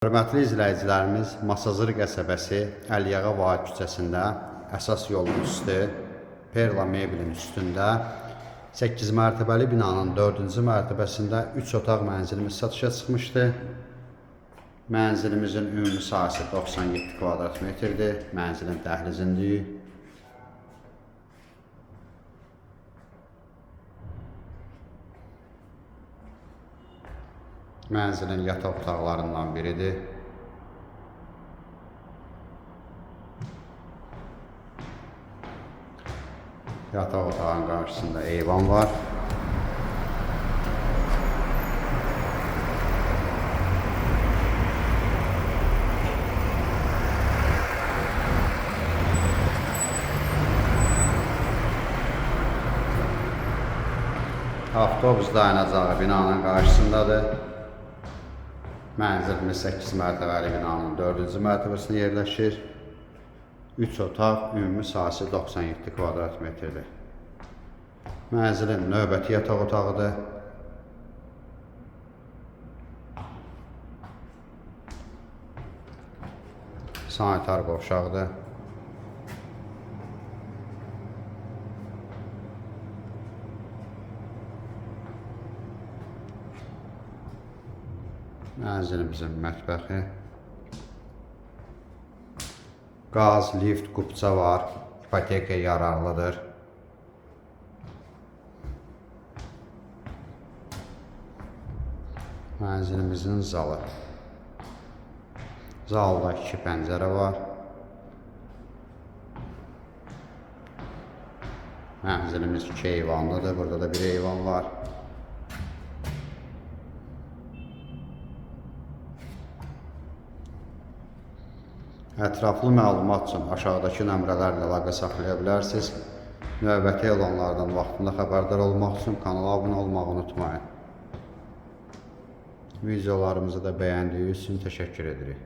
Hörmətli izləyicilərimiz, Masazır qəsəbəsi Əliyağa Vahid küçəsində əsas yolun üstü Perla Meblin üstündə 8 mərtəbəli binanın 4-cü mərtəbəsində 3 otaq mənzilimiz satışa çıxmışdı. Mənzilimizin ümumi sahəsi 97 kvadrat metrdir. Mənzilin dəhlizindeyi. Mənzilin yataq otaqlarından biridir. Yataq otağının qarşısında eyvan var. Avtobus dayanacağı binanın qarşısındadır. Mənzilimiz 8 mərtəbəli binanın 4-cü mərtəbəsində yerləşir. 3 otaq, ümumi sahəsi 97 kvadrat metrdir. Mənzilin növbəti yataq otağıdır. Sanitar qovşağıdır. Mənzilimizin mətbəxi. Qaz, lift, qubça var. İpoteka yararlıdır. Mənzilimizin zalı. Zalda 2 pəncərə var. Mənzilimiz 2 eyvanlıdır. Burada da bir eyvan var. Ətraflı məlumat üçün aşağıdakı nömrələrlə əlaqə saxlaya bilərsiniz. Növbəti elanlardan vaxtında xəbərdar olmaq üçün kanala abunə olmağı unutmayın. Videolarımızı da bəyəndiyiniz üçün təşəkkür edirik.